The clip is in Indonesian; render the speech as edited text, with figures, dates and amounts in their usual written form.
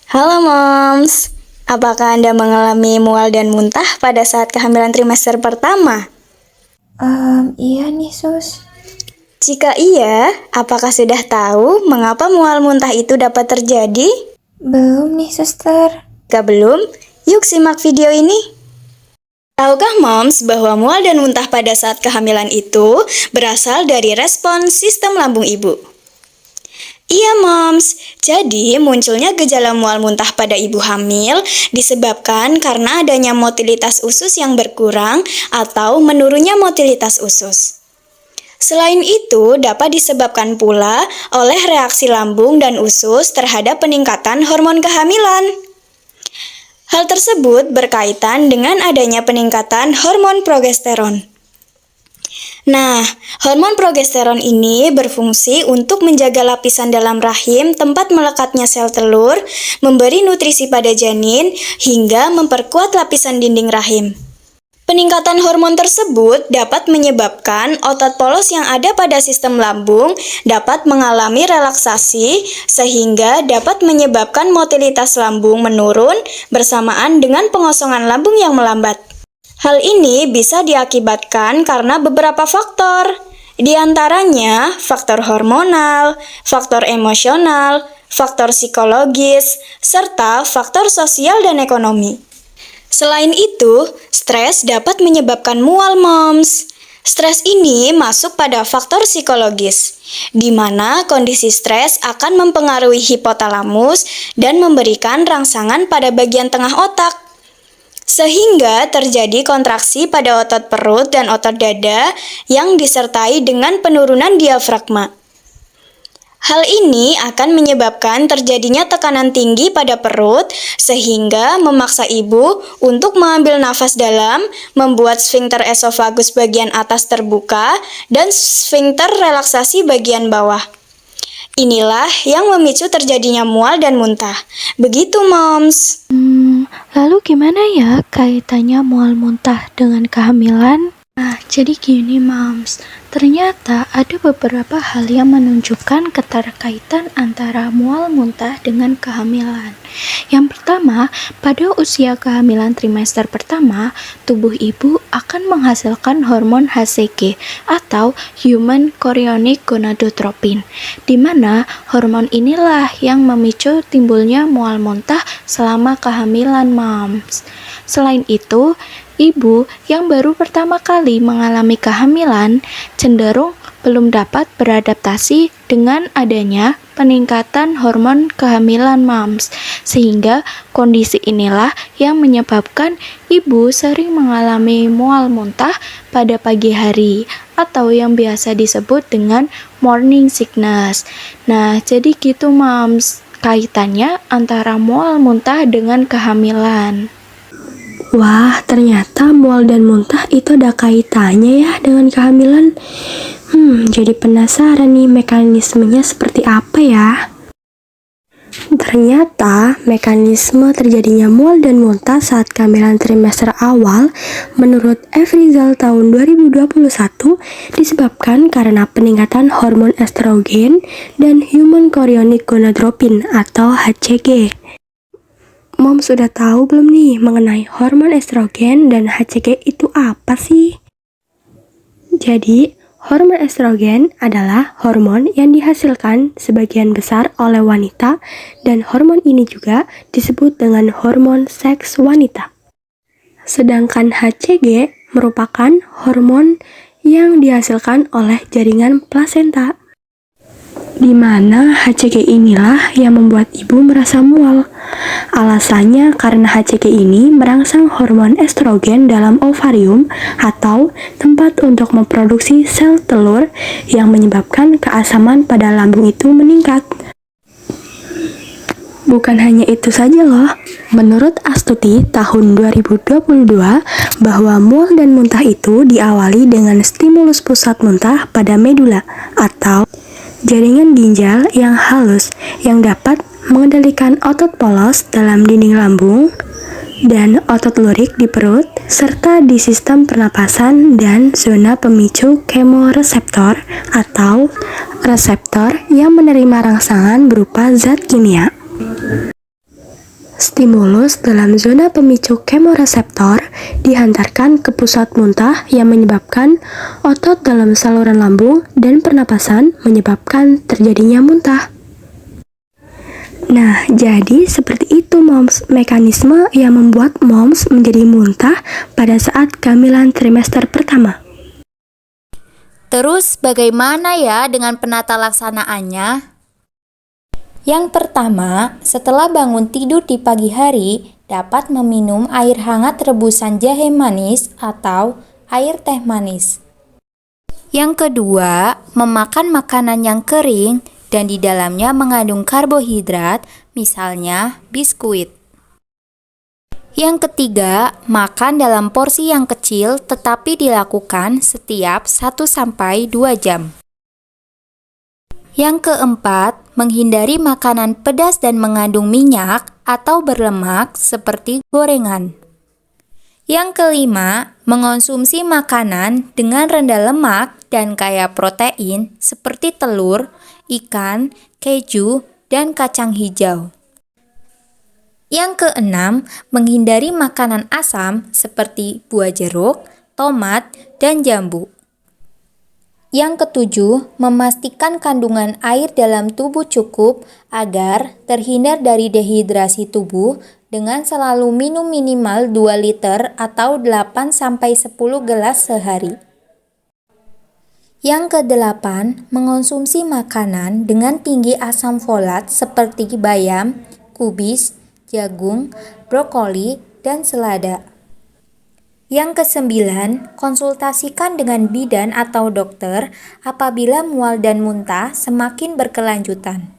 Halo Moms, apakah Anda mengalami mual dan muntah pada saat kehamilan trimester pertama? Iya nih sus. Jika iya, apakah sudah tahu mengapa mual muntah itu dapat terjadi? Belum nih suster. Jika belum, yuk simak video ini. Tahukah Moms bahwa mual dan muntah pada saat kehamilan itu berasal dari respons sistem lambung ibu? Iya Moms, jadi munculnya gejala mual muntah pada ibu hamil disebabkan karena adanya motilitas usus yang berkurang atau menurunnya motilitas usus. Selain itu, dapat disebabkan pula oleh reaksi lambung dan usus terhadap peningkatan hormon kehamilan. Hal tersebut berkaitan dengan adanya peningkatan hormon progesteron. Nah, hormon progesteron ini berfungsi untuk menjaga lapisan dalam rahim tempat melekatnya sel telur, memberi nutrisi pada janin, hingga memperkuat lapisan dinding rahim. Peningkatan hormon tersebut dapat menyebabkan otot polos yang ada pada sistem lambung dapat mengalami relaksasi, sehingga dapat menyebabkan motilitas lambung menurun bersamaan dengan pengosongan lambung yang melambat. Hal ini bisa diakibatkan karena beberapa faktor, di antaranya faktor hormonal, faktor emosional, faktor psikologis, serta faktor sosial dan ekonomi. Selain itu, stres dapat menyebabkan mual Moms. Stres ini masuk pada faktor psikologis, di mana kondisi stres akan mempengaruhi hipotalamus dan memberikan rangsangan pada bagian tengah otak, sehingga terjadi kontraksi pada otot perut dan otot dada yang disertai dengan penurunan diafragma. Hal ini akan menyebabkan terjadinya tekanan tinggi pada perut sehingga memaksa ibu untuk mengambil nafas dalam, membuat sfinkter esofagus bagian atas terbuka dan sfinkter relaksasi bagian bawah. Inilah yang memicu terjadinya mual dan muntah. Begitu Moms. Lalu gimana ya kaitannya mual muntah dengan kehamilan? Nah, jadi gini Moms, ternyata ada beberapa hal yang menunjukkan keterkaitan antara mual muntah dengan kehamilan. Yang pertama, pada usia kehamilan trimester pertama, tubuh ibu akan menghasilkan hormon HCG atau Human Chorionic Gonadotropin, di mana hormon inilah yang memicu timbulnya mual muntah selama kehamilan Moms. Selain itu, ibu yang baru pertama kali mengalami kehamilan cenderung belum dapat beradaptasi dengan adanya peningkatan hormon kehamilan Moms, sehingga kondisi inilah yang menyebabkan ibu sering mengalami mual muntah pada pagi hari atau yang biasa disebut dengan morning sickness. Nah, jadi gitu Moms, kaitannya antara mual muntah dengan kehamilan. Wah, ternyata mual dan muntah itu ada kaitannya ya dengan kehamilan. Jadi penasaran nih mekanismenya seperti apa ya? Ternyata mekanisme terjadinya mual dan muntah saat kehamilan trimester awal menurut Evrizal tahun 2021 disebabkan karena peningkatan hormon estrogen dan Human Chorionic Gonadotropin atau HCG. Mom sudah tahu belum nih mengenai hormon estrogen dan HCG itu apa sih? Jadi, hormon estrogen adalah hormon yang dihasilkan sebagian besar oleh wanita dan hormon ini juga disebut dengan hormon seks wanita. Sedangkan HCG merupakan hormon yang dihasilkan oleh jaringan plasenta, di mana HCG inilah yang membuat ibu merasa mual. Alasannya karena HCG ini merangsang hormon estrogen dalam ovarium atau tempat untuk memproduksi sel telur yang menyebabkan keasaman pada lambung itu meningkat. Bukan hanya itu saja loh, menurut Astuti tahun 2022 bahwa mual dan muntah itu diawali dengan stimulus pusat muntah pada medula atau jaringan ginjal yang halus yang dapat mengendalikan otot polos dalam dinding lambung dan otot lurik di perut serta di sistem pernapasan dan zona pemicu kemoreseptor atau reseptor yang menerima rangsangan berupa zat kimia. Stimulus dalam zona pemicu kemoreseptor dihantarkan ke pusat muntah yang menyebabkan otot dalam saluran lambung dan pernapasan menyebabkan terjadinya muntah. Nah, jadi seperti itu moms, mekanisme yang membuat moms menjadi muntah pada saat kehamilan trimester pertama. Terus bagaimana ya dengan penata laksanaannya? Yang pertama, setelah bangun tidur di pagi hari, dapat meminum air hangat rebusan jahe manis atau air teh manis. Yang kedua, memakan makanan yang kering dan di dalamnya mengandung karbohidrat, misalnya biskuit. Yang ketiga, makan dalam porsi yang kecil tetapi dilakukan setiap 1-2 jam. Yang keempat, menghindari makanan pedas dan mengandung minyak atau berlemak seperti gorengan. Yang kelima, mengonsumsi makanan dengan rendah lemak dan kaya protein seperti telur, ikan, keju, dan kacang hijau. Yang keenam, menghindari makanan asam seperti buah jeruk, tomat, dan jambu. Yang ketujuh, memastikan kandungan air dalam tubuh cukup agar terhindar dari dehidrasi tubuh dengan selalu minum minimal 2 liter atau 8-10 gelas sehari. Yang kedelapan, mengonsumsi makanan dengan tinggi asam folat seperti bayam, kubis, jagung, brokoli, dan selada. Yang kesembilan, konsultasikan dengan bidan atau dokter apabila mual dan muntah semakin berkelanjutan.